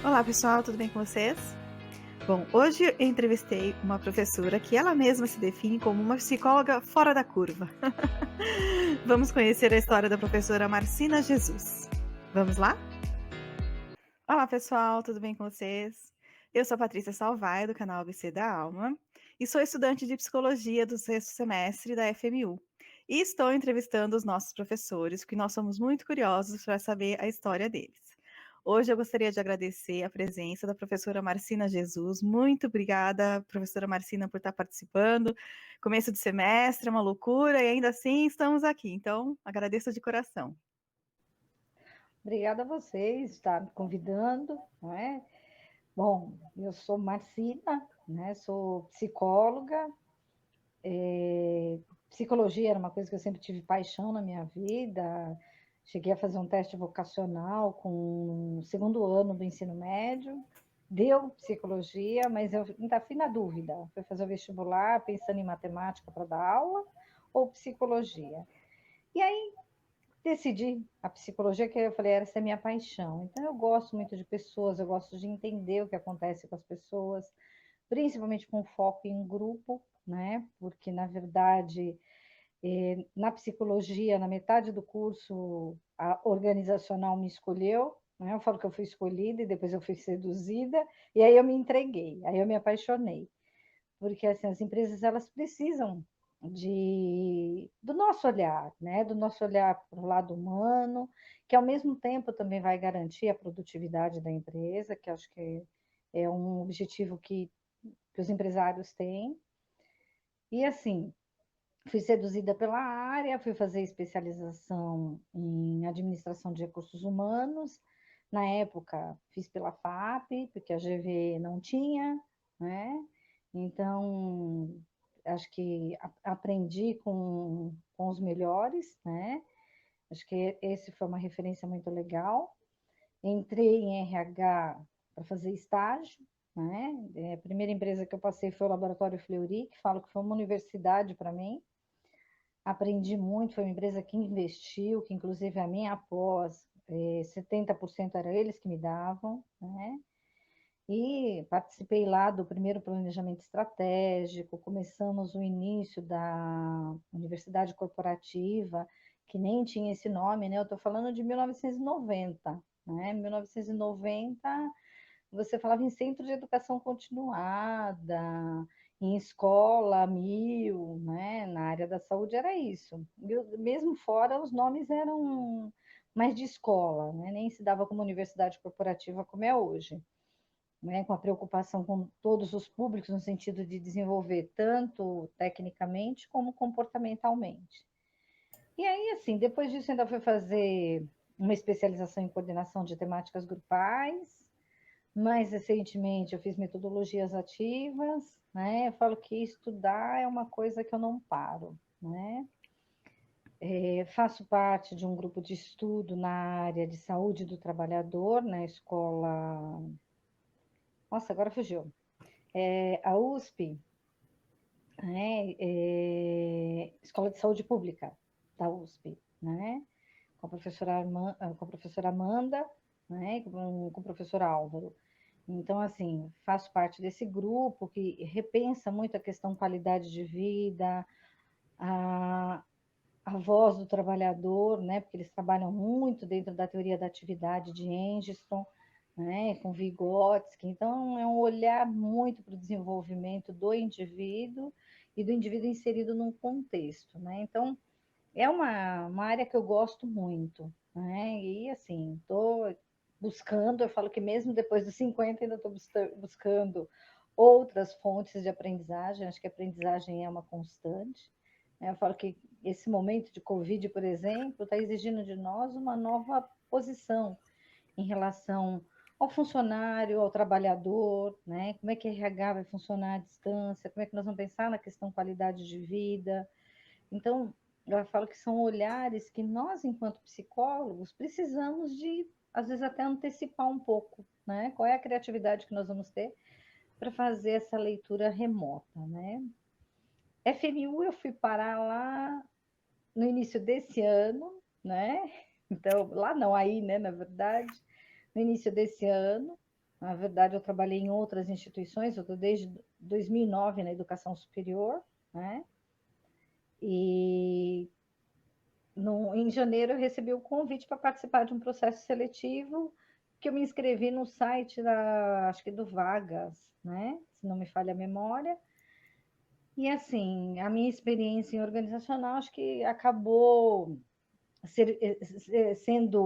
Olá pessoal, tudo bem com vocês? Bom, hoje eu entrevistei uma professora que ela mesma se define como uma psicóloga fora da curva. Vamos conhecer a história da professora Marcina Jesus. Vamos lá? Olá pessoal, tudo bem com vocês? Eu sou a Patrícia Salvai, do canal ABC da Alma, e sou estudante de psicologia do sexto semestre da FMU. E estou entrevistando os nossos professores, porque nós somos muito curiosos para saber a história deles. Hoje eu gostaria de agradecer a presença da professora Marcina Jesus. Muito obrigada, professora Marcina, por estar participando. Começo de semestre, é uma loucura, e ainda assim estamos aqui. Então, agradeço de coração. Obrigada a vocês estar me convidando, não é? Bom, eu sou Marcina, né? Sou psicóloga. Psicologia era uma coisa que eu sempre tive paixão na minha vida. Cheguei a fazer um teste vocacional com o segundo ano do ensino médio. Deu psicologia, mas eu ainda fui na dúvida. Fui fazer o vestibular pensando em matemática para dar aula ou psicologia. E aí decidi a psicologia, que eu falei, essa é a minha paixão. Então, eu gosto muito de pessoas, eu gosto de entender o que acontece com as pessoas, principalmente com foco em grupo, né? Porque, na verdade, na psicologia, na metade do curso, a organizacional me escolheu, né? Eu falo que eu fui escolhida e depois eu fui seduzida, e aí eu me entreguei, aí eu me apaixonei. Porque assim, as empresas elas precisam do nosso olhar, né? Do nosso olhar para o lado humano, que ao mesmo tempo também vai garantir a produtividade da empresa, que acho que é um objetivo que os empresários têm. E assim, fui seduzida pela área, fui fazer especialização em administração de recursos humanos. Na época, fiz pela FAP, porque a GV não tinha, né? Então, acho que aprendi com os melhores, né? Acho que esse foi uma referência muito legal. Entrei em RH para fazer estágio, né? A primeira empresa que eu passei foi o Laboratório Fleury, que falo que foi uma universidade para mim. Aprendi muito, foi uma empresa que investiu, que inclusive a minha pós, 70% era eles que me davam, né? E participei lá do primeiro planejamento estratégico, começamos o início da universidade corporativa, que nem tinha esse nome, né? Eu estou falando de 1990, né? 1990, você falava em centro de educação continuada, em escola, mil, né? Na área da saúde era isso. Mesmo fora, os nomes eram mais de escola, né? Nem se dava como universidade corporativa como é hoje, né, com a preocupação com todos os públicos, no sentido de desenvolver tanto tecnicamente como comportamentalmente. E aí, assim, depois disso, ainda fui fazer uma especialização em coordenação de temáticas grupais. Mais recentemente, eu fiz metodologias ativas, né? Eu falo que estudar é uma coisa que eu não paro, né? Faço parte de um grupo de estudo na área de saúde do trabalhador, na escola. Nossa, agora fugiu. A USP, né, Escola de Saúde Pública da USP, né, com a professora Amanda, né, com o professor Álvaro. Então, assim, faço parte desse grupo que repensa muito a questão qualidade de vida, a, a voz do trabalhador, né, porque eles trabalham muito dentro da teoria da atividade de Engstrom, né, com Vygotsky. Então, é um olhar muito para o desenvolvimento do indivíduo e do indivíduo inserido num contexto, né? Então, é uma área que eu gosto muito, né? E, assim, estou buscando, eu falo que mesmo depois dos 50 ainda estou buscando outras fontes de aprendizagem, acho que a aprendizagem é uma constante, né? Eu falo que esse momento de Covid, por exemplo, está exigindo de nós uma nova posição em relação ao funcionário, ao trabalhador, né? Como é que a RH vai funcionar à distância? Como é que nós vamos pensar na questão qualidade de vida? Então, eu falo que são olhares que nós, enquanto psicólogos, precisamos de, às vezes, até antecipar um pouco, né? Qual é a criatividade que nós vamos ter para fazer essa leitura remota, né? FMU eu fui parar lá no início desse ano, né? Então, lá não, aí, né, na verdade, no início desse ano. Na verdade, eu trabalhei em outras instituições, eu estou desde 2009 na educação superior, né? E em janeiro eu recebi o convite para participar de um processo seletivo que eu me inscrevi no site acho que do Vagas, né? Se não me falha a memória. E assim, a minha experiência em organizacional acho que acabou sendo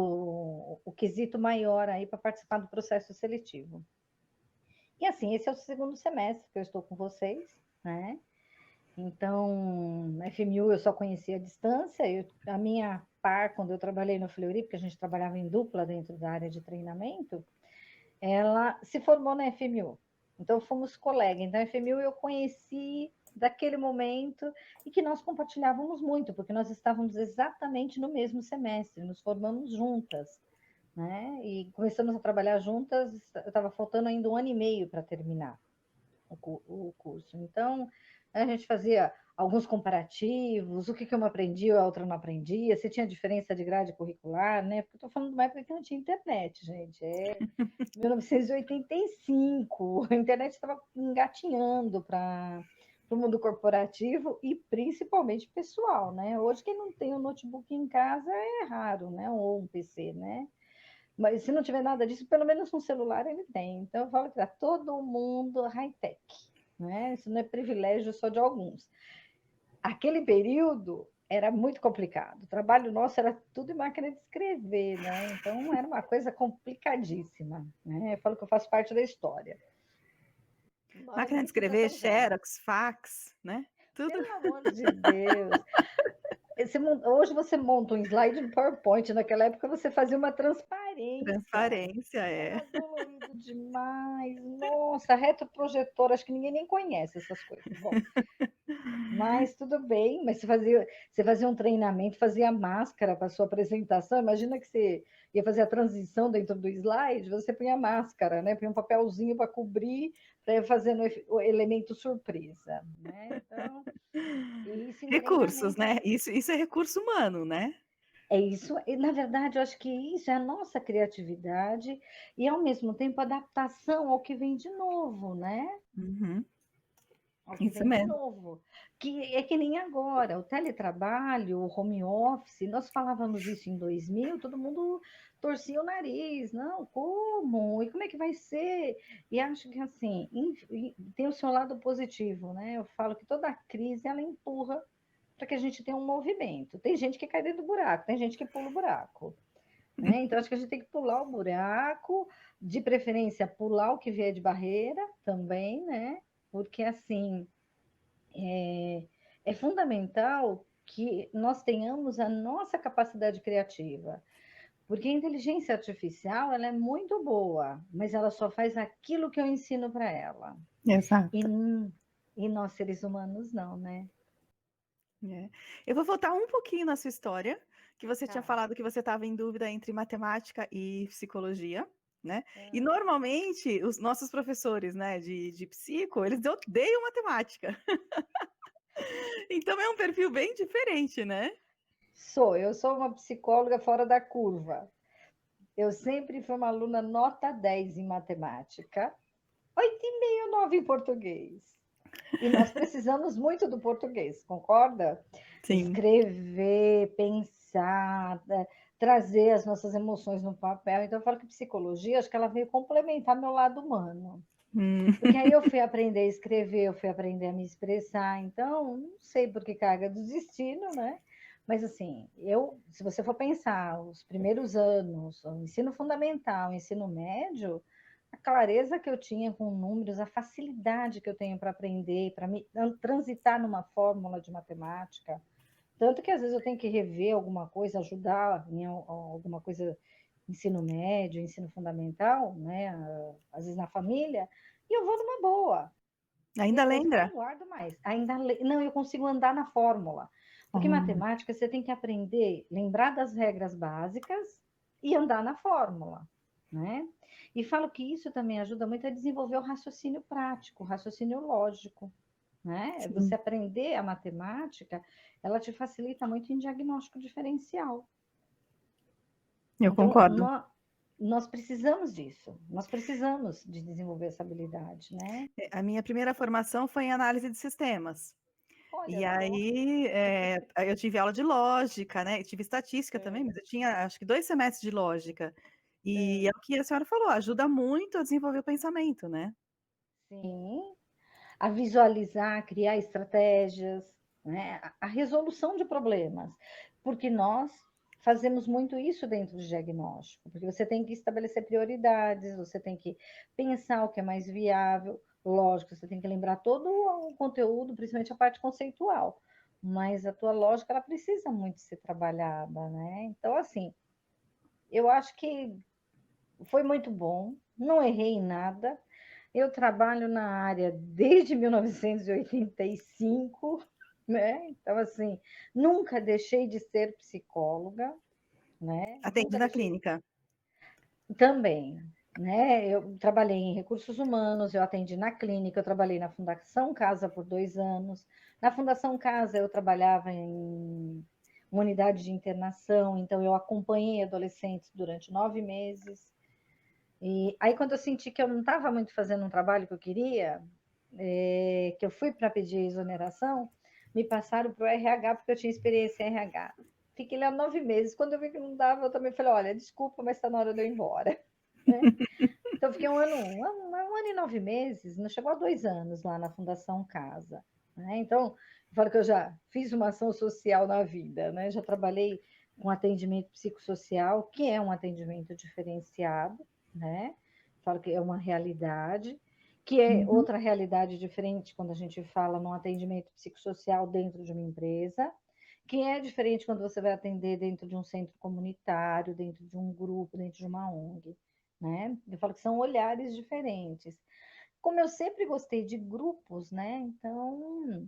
o quesito maior aí para participar do processo seletivo. E assim, esse é o segundo semestre que eu estou com vocês, né? Então, na FMU eu só conhecia a distância, a minha par, quando eu trabalhei no Fleury, porque a gente trabalhava em dupla dentro da área de treinamento, ela se formou na FMU. Então, fomos colegas. Então, a FMU eu conheci daquele momento e que nós compartilhávamos muito, porque nós estávamos exatamente no mesmo semestre, nos formamos juntas, né? E começamos a trabalhar juntas, estava faltando ainda 1 ano e meio para terminar o curso. Então, a gente fazia alguns comparativos, o que uma aprendia, a outra não aprendia, se tinha diferença de grade curricular, né? Porque eu estou falando de uma época que não tinha internet, gente. É 1985, a internet estava engatinhando para o mundo corporativo e principalmente pessoal, né? Hoje quem não tem um notebook em casa é raro, né? Ou um PC, né? Mas se não tiver nada disso, pelo menos um celular ele tem. Então eu falo que está todo mundo high-tech, né? Isso não é privilégio só de alguns. Aquele período era muito complicado. O trabalho nosso era tudo em máquina de escrever, né? Então era uma coisa complicadíssima, né? Eu falo que eu faço parte da história. Máquina de escrever, Xerox, fax, né? Tudo. Pelo amor de Deus. Hoje você monta um slide no PowerPoint, naquela época você fazia uma transparência. Transparência, é. Era dolorido demais. Nossa, retroprojetor, acho que ninguém nem conhece essas coisas. Bom, mas tudo bem, mas você fazia um treinamento, fazia máscara para sua apresentação. Imagina que você ia fazer a transição dentro do slide, você punha máscara, né? Punha um papelzinho para cobrir, para ir fazendo o elemento surpresa, né? Então, isso em Recursos, treinamento. né? Isso é recurso humano, né? É isso, e, na verdade, eu acho que isso é a nossa criatividade e, ao mesmo tempo, adaptação ao que vem de novo, né? Uhum. Ao que Isso vem de mesmo. novo. Que é que nem agora, o teletrabalho, o home office, nós falávamos isso em 2000, todo mundo torcia o nariz, não, como? E como é que vai ser? E acho que, assim, tem o seu lado positivo, né? Eu falo que toda crise, ela empurra para que a gente tenha um movimento. Tem gente que cai dentro do buraco, tem gente que pula o buraco. Né? Então, acho que a gente tem que pular o buraco, de preferência, pular o que vier de barreira também, né? Porque, assim, é fundamental que nós tenhamos a nossa capacidade criativa. Porque a inteligência artificial, ela é muito boa, mas ela só faz aquilo que eu ensino para ela. Exato. E nós, seres humanos, não, né? É. Eu vou voltar um pouquinho na sua história, que você tinha Tá. falado que você estava em dúvida entre matemática e psicologia, né? E É. normalmente os nossos professores, né, de psico, eles odeiam matemática. Então é um perfil bem diferente, né? Eu sou uma psicóloga fora da curva. Eu sempre fui uma aluna nota 10 em matemática, 8,5, 9 em português. E nós precisamos muito do português, concorda? Sim. Escrever, pensar, trazer as nossas emoções no papel. Então, eu falo que psicologia, acho que ela veio complementar meu lado humano. Porque aí eu fui aprender a escrever, eu fui aprender a me expressar. Então, não sei por que carga do destino, né? Mas assim, se você for pensar, os primeiros anos, o ensino fundamental, o ensino médio, a clareza que eu tinha com números, a facilidade que eu tenho para aprender, para me transitar numa fórmula de matemática, tanto que às vezes eu tenho que rever alguma coisa, ajudar em alguma coisa, ensino médio, ensino fundamental, né? Às vezes na família, e eu vou numa boa. Ainda Tem coisa que eu lembra? não guardo mais. Não, eu consigo andar na fórmula. Porque matemática você tem que aprender, lembrar das regras básicas e andar na fórmula, né? E falo que isso também ajuda muito a desenvolver o raciocínio prático, o raciocínio lógico, né? Você Sim, aprender a matemática, ela te facilita muito em diagnóstico diferencial. eu Então, concordo. nós precisamos disso, nós precisamos de desenvolver essa habilidade, né? A minha primeira formação foi em análise de sistemas. Olha E só. aí, aí eu tive aula de lógica, né, e tive estatística também, É, mas eu tinha acho que 2 semestres de lógica. E é é. o que a senhora falou, ajuda muito a desenvolver o pensamento, né. Sim, a visualizar, a criar estratégias, né? A resolução de problemas, porque nós fazemos muito isso dentro de diagnóstico, porque você tem que estabelecer prioridades, você tem que pensar o que é mais viável, lógico, você tem que lembrar todo o conteúdo, principalmente a parte conceitual, mas a tua lógica ela precisa muito ser trabalhada, né? Então, assim, eu acho que foi muito bom, não errei em nada. Eu trabalho na área desde 1985, né? Então, assim, nunca deixei de ser psicóloga, né? Atende Nunca na deixei clínica. também, né? Eu trabalhei em recursos humanos, eu atendi na clínica, eu trabalhei na Fundação Casa por 2 anos. Na Fundação Casa eu trabalhava em uma unidade de internação, então eu acompanhei adolescentes durante 9 meses. E aí, quando eu senti que eu não estava muito fazendo um trabalho que eu queria, que eu fui para pedir exoneração, me passaram para o RH, porque eu tinha experiência em RH. Fiquei lá 9 meses. Quando eu vi que não dava, eu também falei: olha, desculpa, mas está na hora de eu ir embora. Né? Então, fiquei um ano e 9 meses, não chegou a 2 anos lá na Fundação Casa. Né? Então, eu falo que eu já fiz uma ação social na vida, né? Já trabalhei com atendimento psicossocial, que é um atendimento diferenciado, né? Falo que é uma realidade, que é Uhum. outra realidade diferente quando a gente fala num atendimento psicossocial dentro de uma empresa, que é diferente quando você vai atender dentro de um centro comunitário, dentro de um grupo, dentro de uma ONG, né? Eu falo que são olhares diferentes. Como eu sempre gostei de grupos, né? Então,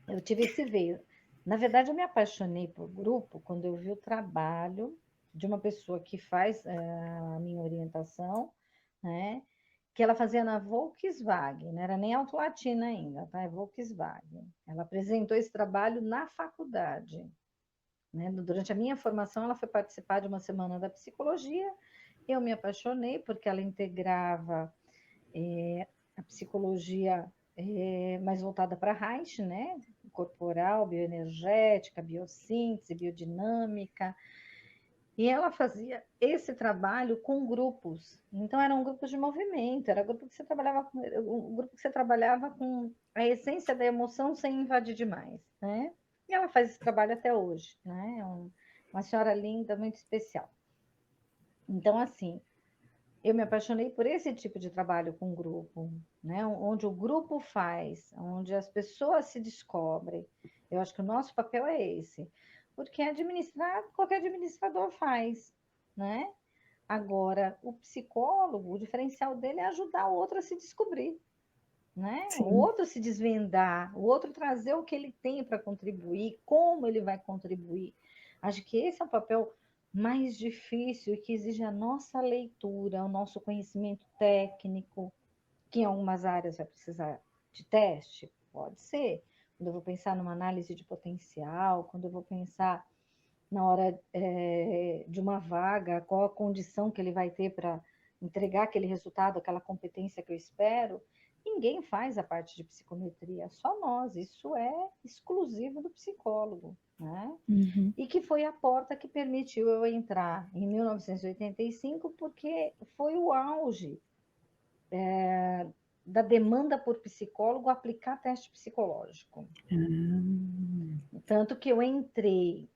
eu tive esse veio. Na verdade, eu me apaixonei por grupo quando eu vi o trabalho de uma pessoa que faz a minha orientação, né? Que ela fazia na Volkswagen, não era nem Auto Latina ainda, tá? É Volkswagen. Ela apresentou esse trabalho na faculdade, né? Durante a minha formação, ela foi participar de uma semana da psicologia. Eu me apaixonei porque ela integrava a psicologia mais voltada para Reich, né? Corporal, bioenergética, biossíntese, biodinâmica. E ela fazia esse trabalho com grupos. Então, eram grupos de movimento, era grupo que você trabalhava, um grupo que você trabalhava com a essência da emoção sem invadir demais, né? E ela faz esse trabalho até hoje, né? Uma senhora linda, muito especial. Então, assim, eu me apaixonei por esse tipo de trabalho com grupo, né? Onde o grupo faz, onde as pessoas se descobrem. Eu acho que o nosso papel é esse, porque administrar, qualquer administrador faz, né? Agora, o psicólogo, o diferencial dele é ajudar o outro a se descobrir, né? O Sim. outro se desvendar, o outro trazer o que ele tem para contribuir, como ele vai contribuir. Acho que esse é o papel mais difícil e que exige a nossa leitura, o nosso conhecimento técnico, que em algumas áreas vai precisar de teste, pode ser. Quando eu vou pensar numa análise de potencial, quando eu vou pensar na hora de uma vaga, qual a condição que ele vai ter para entregar aquele resultado, aquela competência que eu espero. Ninguém faz a parte de psicometria, só nós. Isso é exclusivo do psicólogo, né? Uhum. E que foi a porta que permitiu eu entrar em 1985, porque foi o auge da demanda por psicólogo aplicar teste psicológico. Ah. Tanto que eu entrei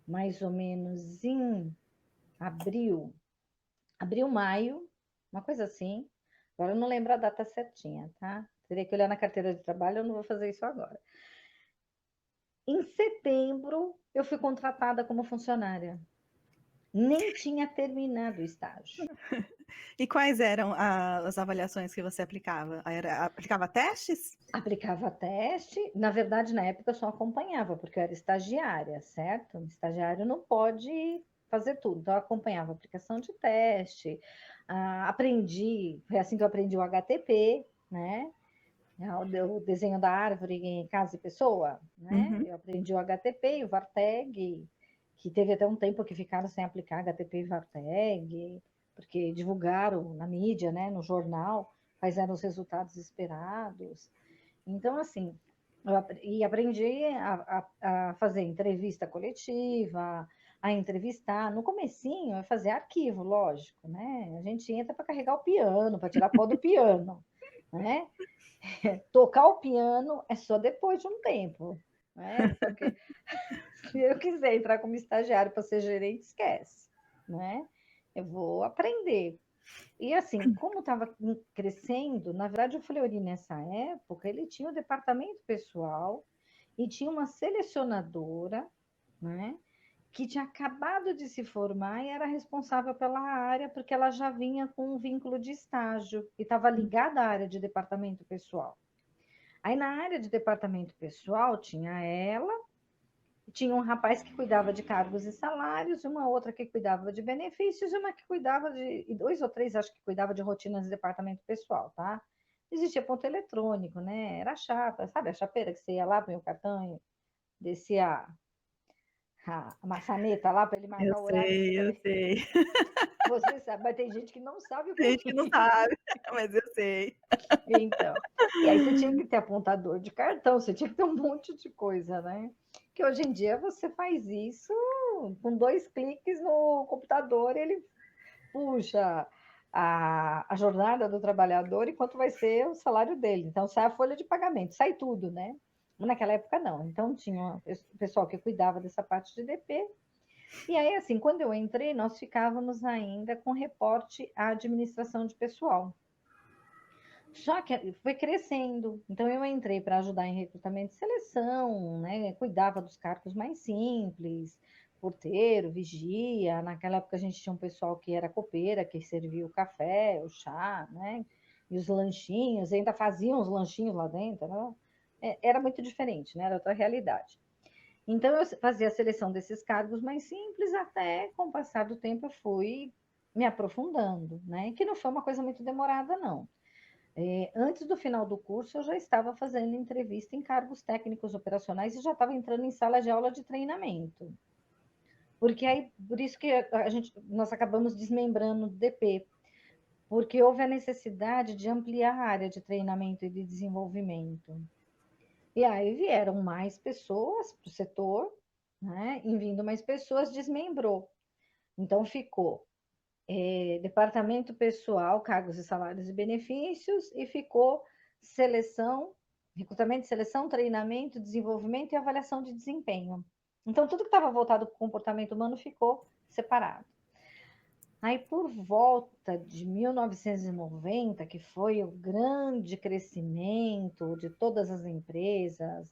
mais ou menos em abril, maio, uma coisa assim. Agora eu não lembro a data certinha, tá? Teria que olhar na carteira de trabalho, eu não vou fazer isso agora. Em setembro, eu fui contratada como funcionária. Nem tinha terminado o estágio. E quais eram as avaliações que você aplicava? Aplicava testes? Aplicava teste, na verdade, na época eu só acompanhava, porque eu era estagiária, certo? Estagiário não pode fazer tudo, então eu acompanhava a aplicação de teste, aprendi, foi assim que eu aprendi o HTP, né? O desenho da árvore em casa e pessoa, né? Uhum. Eu aprendi o HTP e o Varteg, que teve até um tempo que ficaram sem aplicar HTP e Varteg, porque divulgaram na mídia, né, no jornal, quais eram os resultados esperados. Então, assim, e aprendi a fazer entrevista coletiva, a entrevistar. No comecinho, é fazer arquivo, lógico, né? A gente entra para carregar o piano, para tirar pó do piano, né? Tocar o piano é só depois de um tempo, né? Porque se eu quiser entrar como estagiário para ser gerente, esquece, né? Eu vou aprender. E assim, como estava crescendo, na verdade o Fleury nessa época, ele tinha o departamento pessoal e tinha uma selecionadora, né, que tinha acabado de se formar e era responsável pela área, porque ela já vinha com um vínculo de estágio e estava ligada à área de departamento pessoal. Aí na área de departamento pessoal tinha ela, tinha um rapaz que cuidava de cargos e salários, uma outra que cuidava de benefícios, e uma que cuidava de, e dois ou três, acho que cuidava de rotinas de departamento pessoal, tá? Existia ponto eletrônico, né? Era chapa, sabe a chapeira que você ia lá, põe o cartão e descia a maçaneta lá para ele Eu marcar o horário que você sei, eu estava. sei. Você sabe, mas tem gente que não sabe o que Tem é gente que não isso. sabe, mas eu sei. Então, e aí você tinha que ter apontador de cartão, você tinha que ter um monte de coisa, né? Que hoje em dia você faz isso com 2 cliques no computador, ele puxa a jornada do trabalhador e quanto vai ser o salário dele. Então sai a folha de pagamento, sai tudo, né? Naquela época não. Então tinha o pessoal que cuidava dessa parte de DP. E aí, assim, quando eu entrei, nós ficávamos ainda com reporte à administração de pessoal. Só que foi crescendo. Então, eu entrei para ajudar em recrutamento e seleção, né? Cuidava dos cargos mais simples, porteiro, vigia. Naquela época, a gente tinha um pessoal que era copeira, que servia o café, o chá, né? E os lanchinhos, ainda faziam os lanchinhos lá dentro, né? Era muito diferente, né? Era outra realidade. Então, eu fazia a seleção desses cargos mais simples, até com o passar do tempo eu fui me aprofundando, né? Que não foi uma coisa muito demorada, não. Antes do final do curso, eu já estava fazendo entrevista em cargos técnicos operacionais e já estava entrando em sala de aula de treinamento. Porque aí, por isso que nós acabamos desmembrando o DP, porque houve a necessidade de ampliar a área de treinamento e de desenvolvimento. E aí vieram mais pessoas para o setor, né? Em vindo mais pessoas, desmembrou. Então ficou departamento pessoal, cargos e salários e benefícios, e ficou seleção, recrutamento, seleção, treinamento, desenvolvimento e avaliação de desempenho. Então, tudo que estava voltado para o comportamento humano ficou separado. Aí, por volta de 1990, que foi o grande crescimento de todas as empresas,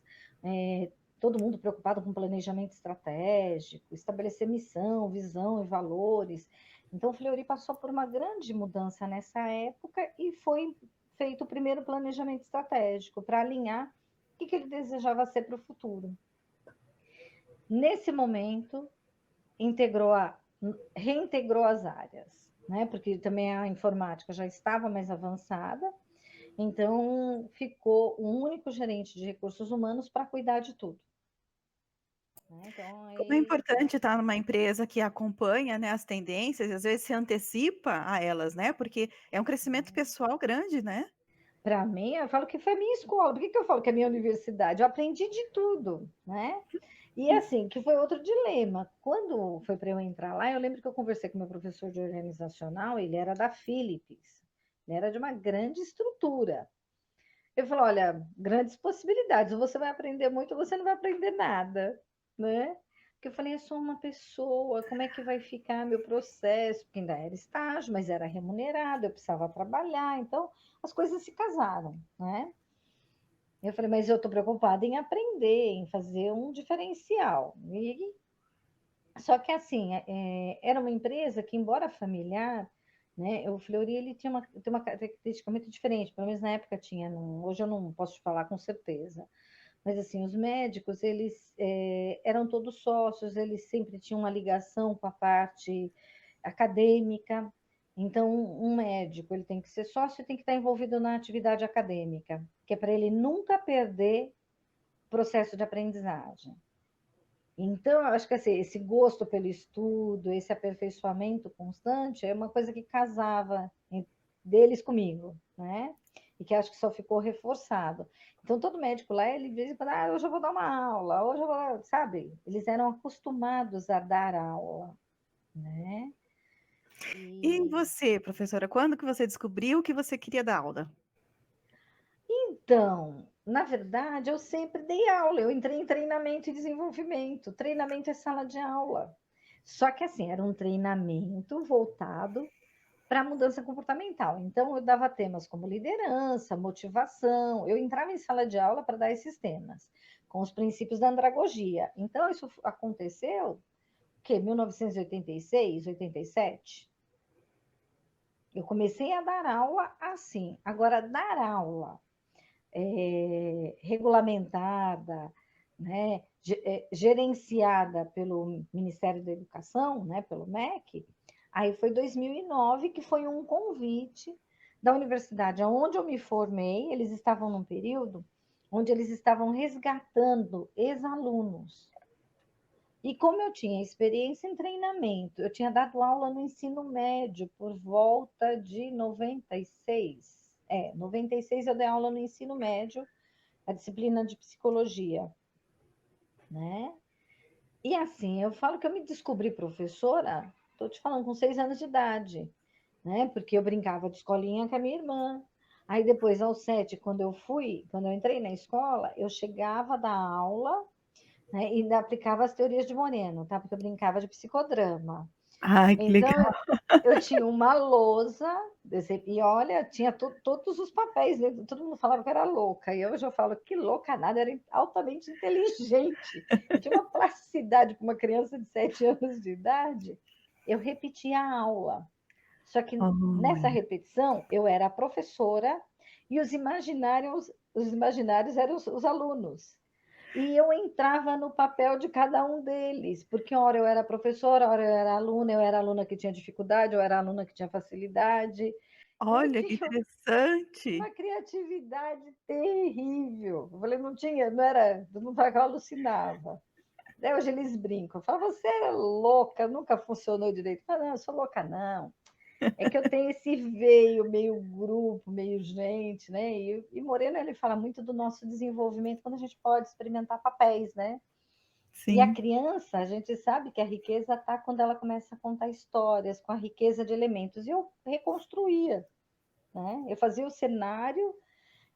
todo mundo preocupado com planejamento estratégico, estabelecer missão, visão e valores. Então, o Fleury passou por uma grande mudança nessa época e foi feito o primeiro planejamento estratégico para alinhar o que ele desejava ser para o futuro. Nesse momento, reintegrou as áreas, né? Porque também a informática já estava mais avançada, então ficou um único gerente de recursos humanos para cuidar de tudo. Então, Como é aí... importante estar numa empresa que acompanha, né, as tendências e às vezes se antecipa a elas, né? Porque é um crescimento pessoal grande, né? Para mim, eu falo que foi a minha escola. Por que eu falo que é a minha universidade? Eu aprendi de tudo, né? E assim, que foi outro dilema. Quando foi para eu entrar lá, eu lembro que eu conversei com meu professor de organizacional, ele era da Philips, ele era de uma grande estrutura. Eu falo, olha, grandes possibilidades, ou você vai aprender muito ou você não vai aprender nada, né? Porque eu falei, eu sou uma pessoa, como é que vai ficar meu processo? Porque ainda era estágio, mas era remunerado, eu precisava trabalhar, então as coisas se casaram, né? Eu falei, mas eu estou preocupada em aprender, em fazer um diferencial. Só que assim, era uma empresa que, embora familiar, né, o Fleury ele tem uma característica muito diferente, pelo menos na época tinha, hoje eu não posso te falar com certeza, mas assim, os médicos, eles eram todos sócios, eles sempre tinham uma ligação com a parte acadêmica, então um médico, ele tem que ser sócio e tem que estar envolvido na atividade acadêmica, que é para ele nunca perder o processo de aprendizagem. Então, eu acho que assim, esse gosto pelo estudo, esse aperfeiçoamento constante, é uma coisa que casava deles comigo, né? E que acho que só ficou reforçado. Então, todo médico lá, ele diz, hoje eu vou dar uma aula, hoje eu vou, sabe? Eles eram acostumados a dar aula, né? E E você, professora, quando que você descobriu que você queria dar aula? então, na verdade, eu sempre dei aula. Eu entrei em treinamento e desenvolvimento. Treinamento é sala de aula. Só que assim, era um treinamento voltado para a mudança comportamental. Então, eu dava temas como liderança, motivação. Eu entrava em sala de aula para dar esses temas, com os princípios da andragogia. Então, isso aconteceu que 1986, 87. Eu comecei a dar aula assim. Agora, dar aula regulamentada, né, gerenciada pelo Ministério da Educação, né, pelo MEC, aí foi 2009 que foi um convite da universidade onde eu me formei. Eles estavam num período onde eles estavam resgatando ex-alunos. E como eu tinha experiência em treinamento, eu tinha dado aula no ensino médio por volta de 96. 96 eu dei aula no ensino médio, a disciplina de psicologia, né? E assim, eu falo que eu me descobri professora, estou te falando, com 6 anos de idade, né? Porque eu brincava de escolinha com a minha irmã. Aí depois, aos 7, quando eu entrei na escola, eu chegava da aula, né, e ainda aplicava as teorias de Moreno, tá? Porque eu brincava de psicodrama. Ai, que Então, legal. eu tinha uma lousa, e olha, tinha todos os papéis, né? Todo mundo falava que era louca, e hoje eu falo que louca nada, era altamente inteligente. Eu tinha uma plasticidade para uma criança de 7 anos de idade. Eu repetia a aula, só que nessa Olha. repetição eu era a professora e os imaginários eram os alunos. E eu entrava no papel de cada um deles, porque hora eu era professora, hora eu era aluna que tinha dificuldade, eu era aluna que tinha facilidade. Então eu Olha, que tinha interessante. uma criatividade terrível. Eu falei, não tinha, não era, não falava que eu alucinava. Daí hoje eles brincam, falam, você era louca, nunca funcionou direito. Eu falo, não, eu sou louca, não. É que eu tenho esse veio meio grupo, meio gente, né? E Moreno, ele fala muito do nosso desenvolvimento quando a gente pode experimentar papéis, né? E a Sim. criança, a gente sabe que a riqueza está quando ela começa a contar histórias, com a riqueza de elementos. E eu reconstruía, né? Eu fazia o cenário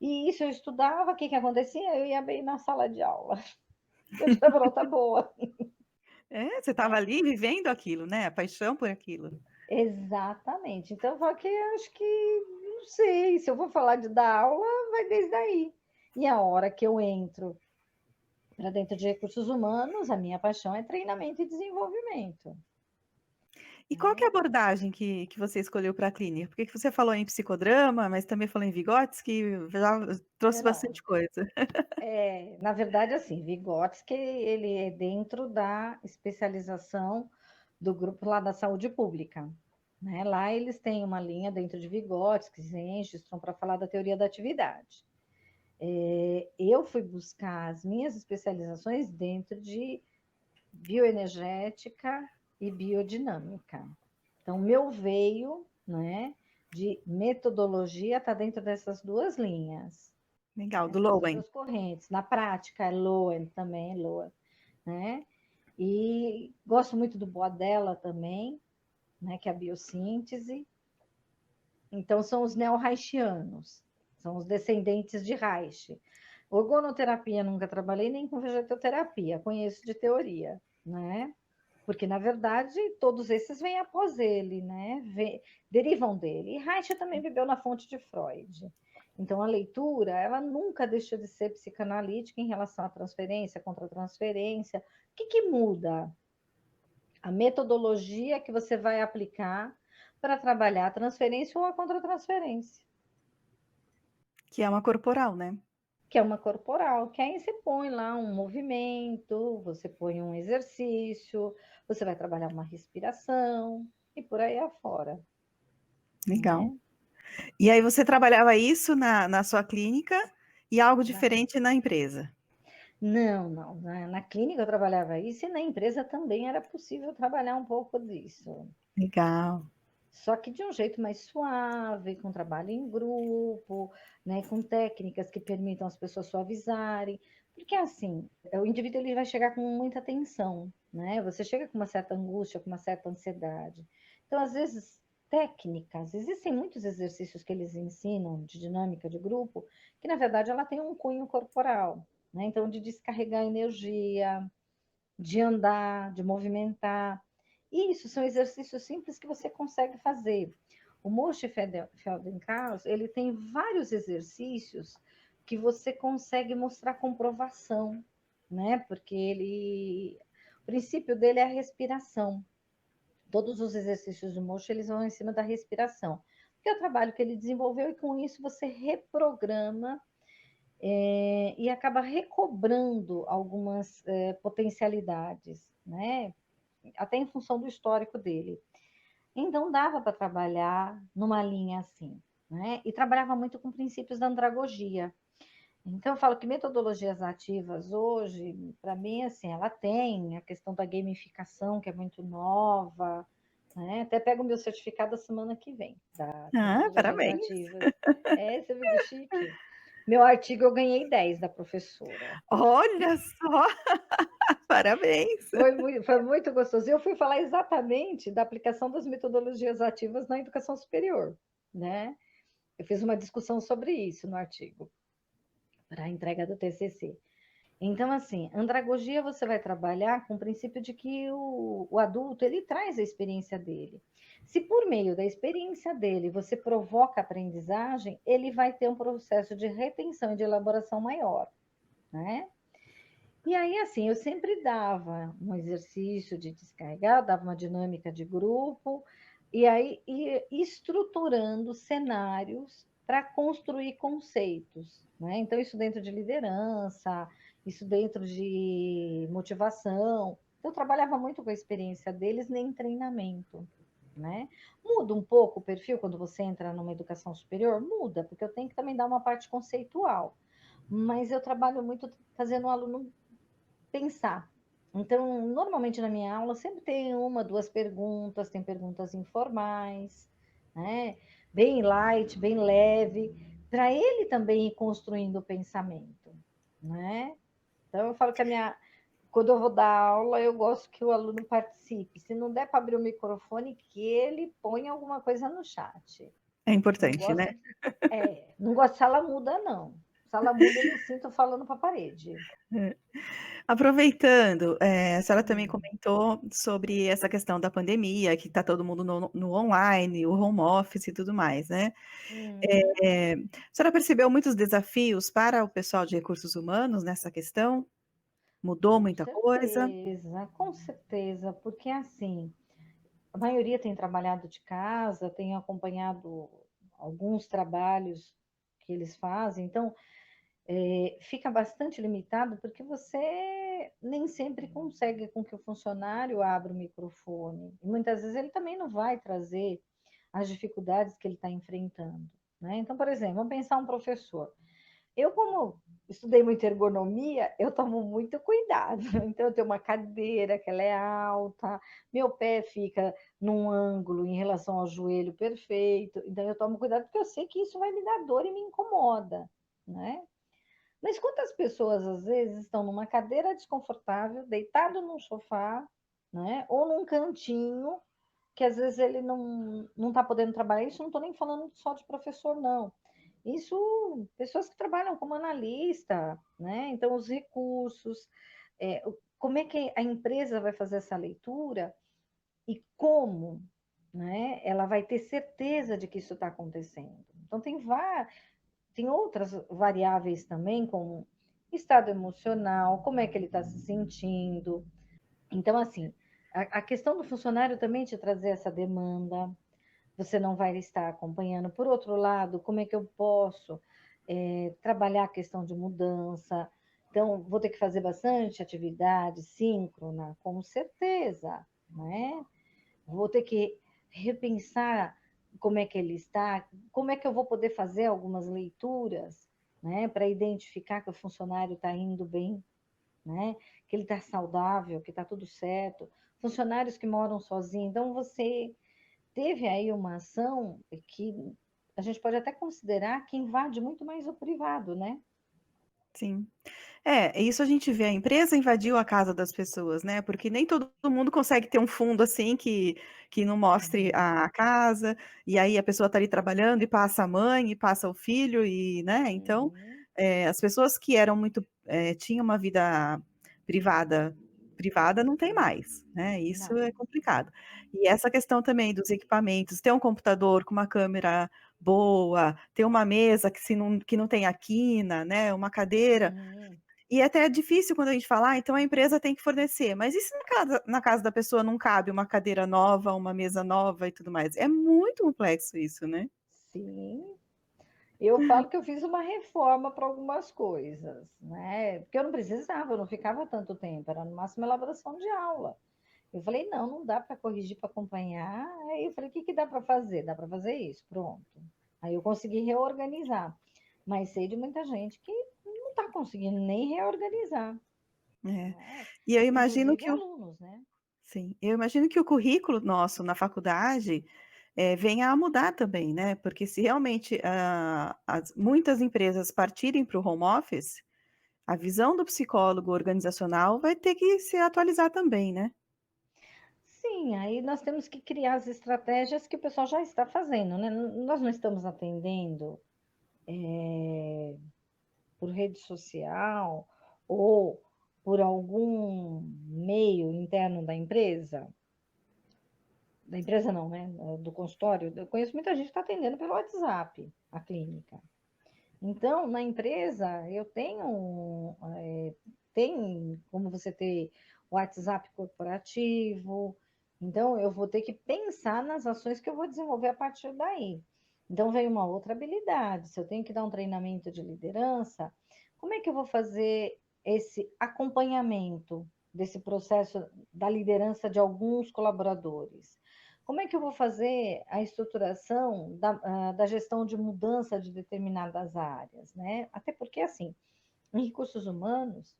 e isso eu estudava, o que acontecia? Eu ia bem na sala de aula. Eu tirava nota boa. É, você estava ali vivendo aquilo, né? A paixão por aquilo. Exatamente. Então, eu falo que eu acho que, não sei, se eu vou falar de dar aula, vai desde aí. E a hora que eu entro para dentro de recursos humanos, a minha paixão é treinamento e desenvolvimento. E qual que é a abordagem que você escolheu para a clínica? Porque que você falou em psicodrama, mas também falou em Vygotsky, já trouxe Não, bastante coisa. na verdade, assim, Vygotsky, ele é dentro da especialização do grupo lá da saúde pública. Né? Lá eles têm uma linha dentro de Vygotsky, Engstrom, para falar da teoria da atividade. Eu fui buscar as minhas especializações dentro de bioenergética e biodinâmica. Então, meu veio, né, de metodologia está dentro dessas duas linhas, Legal, do essas Lowen. duas correntes. Na prática, é Lowen também, Lowen, né? E gosto muito do Boadella também, né, que é a biossíntese. Então, são os neo-reichianos, são os descendentes de Reich. Organoterapia nunca trabalhei, nem com vegetoterapia, conheço de teoria, né? Porque, na verdade, todos esses vêm após ele, né? Derivam dele. E Reich também bebeu na fonte de Freud. Então, a leitura, ela nunca deixa de ser psicanalítica em relação à transferência, contra-transferência. O que muda? A metodologia que você vai aplicar para trabalhar a transferência ou a contra-transferência. Que é uma corporal, né? Que é uma corporal, que aí você põe lá um movimento, você põe um exercício, você vai trabalhar uma respiração e por aí afora, Legal. né? E aí você trabalhava isso na sua clínica e algo diferente na empresa. Não, não. Na clínica eu trabalhava isso e na empresa também era possível trabalhar um pouco disso. Legal. Só que de um jeito mais suave, com trabalho em grupo, né, com técnicas que permitam as pessoas suavizarem. Porque assim, o indivíduo ele vai chegar com muita tensão, né? Você chega com uma certa angústia, com uma certa ansiedade. Então, às vezes, técnicas, existem muitos exercícios que eles ensinam de dinâmica de grupo, que na verdade ela tem um cunho corporal, né? Então, de descarregar energia, de andar, de movimentar. Isso são exercícios simples que você consegue fazer. O Moshe Feldenkrais, ele tem vários exercícios que você consegue mostrar comprovação, né? Porque o princípio dele é a respiração. Todos os exercícios do Moshe, eles vão em cima da respiração. Que é o trabalho que ele desenvolveu e com isso você reprograma e acaba recobrando algumas potencialidades, né? Até em função do histórico dele. Então dava para trabalhar numa linha assim, né? E trabalhava muito com princípios da andragogia. Então eu falo que metodologias ativas hoje, para mim, assim, ela tem a questão da gamificação, que é muito nova, né? Até pego o meu certificado a semana que vem, das Ah, metodologias parabéns. ativas. É, você viu que chique? Meu artigo eu ganhei 10 da professora. Olha só, parabéns. Foi muito gostoso. E eu fui falar exatamente da aplicação das metodologias ativas na educação superior, né? Eu fiz uma discussão sobre isso no artigo, para a entrega do TCC. Então, assim, andragogia você vai trabalhar com o princípio de que o adulto, ele traz a experiência dele. Se por meio da experiência dele você provoca a aprendizagem, ele vai ter um processo de retenção e de elaboração maior, né? E aí, assim, eu sempre dava um exercício de descarregar, dava uma dinâmica de grupo, e aí ia estruturando cenários para construir conceitos, né? Então, isso dentro de liderança, isso dentro de motivação. Eu trabalhava muito com a experiência deles nem treinamento, né? Muda um pouco o perfil quando você entra numa educação superior? Muda, porque eu tenho que também dar uma parte conceitual. Mas eu trabalho muito fazendo o aluno pensar. Então, normalmente na minha aula sempre tem uma, duas perguntas, tem perguntas informais, né? Bem light, bem leve, para ele também ir construindo o pensamento, né? Então, eu falo que quando eu vou dar aula, eu gosto que o aluno participe. Se não der para abrir o microfone, que ele ponha alguma coisa no chat. É Não importante, gosto, né? não gosto de sala muda, não. Sala muda, eu me sinto falando para a parede. É. Aproveitando, a senhora também Hum. comentou sobre essa questão da pandemia, que está todo mundo no online, o home office e tudo mais, né? Uhum. A senhora percebeu muitos desafios para o pessoal de recursos humanos nessa questão? Mudou muita coisa? Com certeza, porque assim, a maioria tem trabalhado de casa, tem acompanhado alguns trabalhos que eles fazem, então fica bastante limitado porque você nem sempre consegue com que o funcionário abra o microfone. E muitas vezes ele também não vai trazer as dificuldades que ele está enfrentando, né? Então, por exemplo, vamos pensar um professor. Eu, como estudei muito ergonomia, eu tomo muito cuidado. Então, eu tenho uma cadeira que ela é alta, meu pé fica num ângulo em relação ao joelho perfeito. Então, eu tomo cuidado porque eu sei que isso vai me dar dor e me incomoda, né? Mas quantas pessoas, às vezes, estão numa cadeira desconfortável, deitado num sofá, né? Ou num cantinho, que às vezes ele não está podendo trabalhar. Isso não estou nem falando só de professor, não. Isso, pessoas que trabalham como analista, né? Então, os recursos, como é que a empresa vai fazer essa leitura e como, né? Ela vai ter certeza de que isso está acontecendo. Então, tem outras variáveis também, como estado emocional, como é que ele está se sentindo. Então, assim, a questão do funcionário também te trazer essa demanda, você não vai estar acompanhando. Por outro lado, como é que eu posso trabalhar a questão de mudança? Então, vou ter que fazer bastante atividade síncrona, com certeza, né? Vou ter que repensar como é que ele está, como é que eu vou poder fazer algumas leituras, né, para identificar que o funcionário está indo bem, né? Que ele está saudável, que está tudo certo. Funcionários que moram sozinhos. Então, você teve aí uma ação que a gente pode até considerar que invade muito mais o privado, né? Sim. Isso a gente vê, a empresa invadiu a casa das pessoas, né? Porque nem todo mundo consegue ter um fundo assim que não mostre a casa, e aí a pessoa está ali trabalhando e passa a mãe e passa o filho, e, né? Então, Uhum. as pessoas que eram muito, tinham uma vida privada, privada não tem mais, né? Isso Não. é complicado. E essa questão também dos equipamentos, ter um computador com uma câmera boa, ter uma mesa que não tem a quina, né? Uma cadeira. Sim. E até é difícil quando a gente fala, então a empresa tem que fornecer. Mas e se na casa da pessoa não cabe uma cadeira nova, uma mesa nova e tudo mais? É muito complexo isso, né? Sim. Eu falo que eu fiz uma reforma para algumas coisas, né? Porque eu não precisava, eu não ficava tanto tempo, era no máximo elaboração de aula. Eu falei, não, não dá para corrigir, para acompanhar. Aí eu falei, o que que dá para fazer? Dá para fazer isso, pronto. Aí eu consegui reorganizar. Mas sei de muita gente que não está conseguindo nem reorganizar, É. né? E eu imagino Inclusive que o, alunos, né? sim, eu imagino que o currículo nosso na faculdade venha a mudar também, né? Porque se realmente muitas empresas partirem para o home office, a visão do psicólogo organizacional vai ter que se atualizar também, né? Sim, aí nós temos que criar as estratégias que o pessoal já está fazendo, né? Nós não estamos atendendo por rede social ou por algum meio interno da empresa não, né? Do consultório. Eu conheço muita gente que está atendendo pelo WhatsApp, a clínica. Então, na empresa, eu tenho, tem como você ter o WhatsApp corporativo. Então, eu vou ter que pensar nas ações que eu vou desenvolver a partir daí. Então, vem uma outra habilidade. Se eu tenho que dar um treinamento de liderança, como é que eu vou fazer esse acompanhamento desse processo da liderança de alguns colaboradores? Como é que eu vou fazer a estruturação da gestão de mudança de determinadas áreas, né? Até porque, assim, em recursos humanos,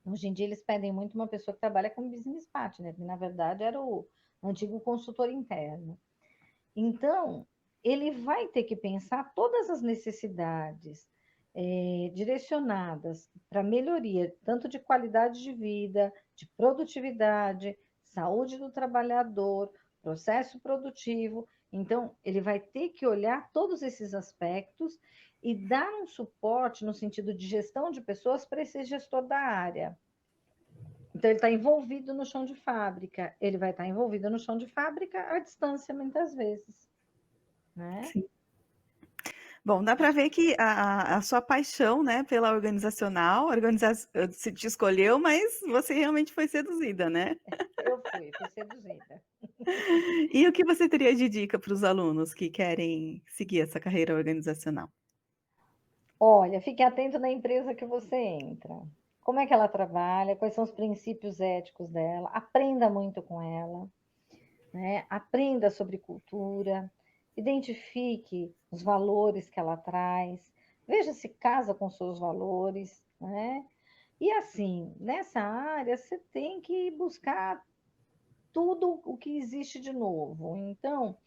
hoje em dia eles pedem muito uma pessoa que trabalha como business partner, que na verdade era o antigo consultor interno. Então, ele vai ter que pensar todas as necessidades direcionadas para melhoria, tanto de qualidade de vida, de produtividade, saúde do trabalhador, processo produtivo. Então, ele vai ter que olhar todos esses aspectos e dar um suporte no sentido de gestão de pessoas para esse gestor da área. Então, ele está envolvido no chão de fábrica, ele vai estar envolvido no chão de fábrica à distância, muitas vezes, né? Sim. Bom, dá para ver que a sua paixão, né, pela organizacional, se te escolheu, mas você realmente foi seduzida, né? Eu fui seduzida. E o que você teria de dica para os alunos que querem seguir essa carreira organizacional? Olha, fique atento na empresa que você entra. Como é que ela trabalha? Quais são os princípios éticos dela? Aprenda muito com ela, né? Aprenda sobre cultura, identifique os valores que ela traz, veja se casa com seus valores, né? E assim, nessa área você tem que buscar tudo o que existe de novo. Então,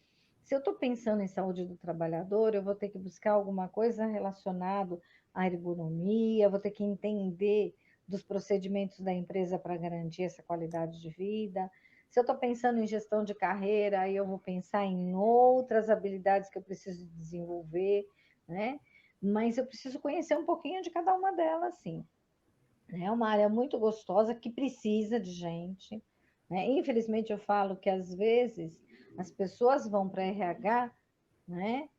se eu estou pensando em saúde do trabalhador, eu vou ter que buscar alguma coisa relacionada à ergonomia, vou ter que entender dos procedimentos da empresa para garantir essa qualidade de vida. Se eu estou pensando em gestão de carreira, aí eu vou pensar em outras habilidades que eu preciso desenvolver, né? Mas eu preciso conhecer um pouquinho de cada uma delas, sim. É uma área muito gostosa que precisa de gente, né? Infelizmente, eu falo que às vezes as pessoas vão para RH, né?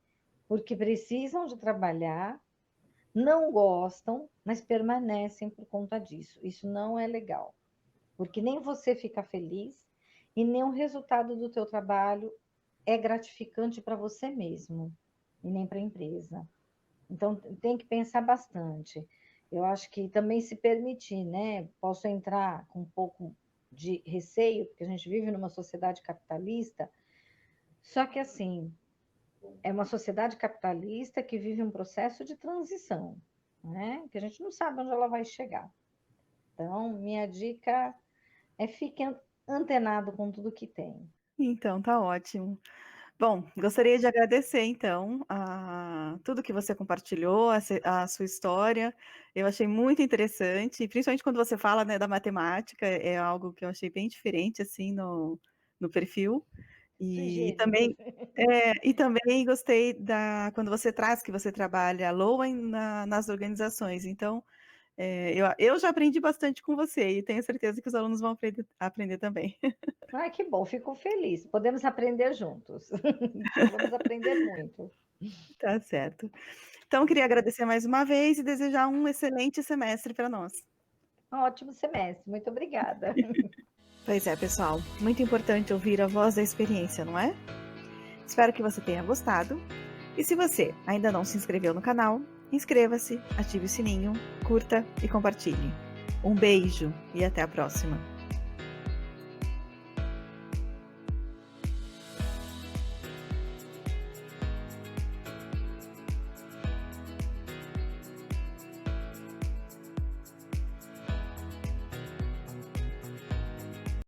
Porque precisam de trabalhar, não gostam, mas permanecem por conta disso. Isso não é legal, porque nem você fica feliz e nem o resultado do teu trabalho é gratificante para você mesmo e nem para a empresa. Então, tem que pensar bastante. Eu acho que também se permitir, né? Posso entrar com um pouco de receio, porque a gente vive numa sociedade capitalista, só que assim, é uma sociedade capitalista que vive um processo de transição, né? Que a gente não sabe onde ela vai chegar. Então, minha dica é fique antenado com tudo que tem. Então, tá ótimo. Bom, gostaria de agradecer então a tudo que você compartilhou, a sua história. Eu achei muito interessante, principalmente quando você fala, né, da matemática, é algo que eu achei bem diferente assim no perfil. Sui E generis. também e também gostei da quando você traz que você trabalha low nas organizações. Então, eu já aprendi bastante com você e tenho certeza que os alunos vão aprender também. Ai, que bom, fico feliz. Podemos aprender juntos. Vamos aprender muito. Tá certo. Então, queria agradecer mais uma vez e desejar um excelente semestre para nós. Ótimo semestre, muito obrigada. Pois é, pessoal, muito importante ouvir a voz da experiência, não é? Espero que você tenha gostado. E se você ainda não se inscreveu no canal, inscreva-se, ative o sininho, curta e compartilhe. Um beijo e até a próxima!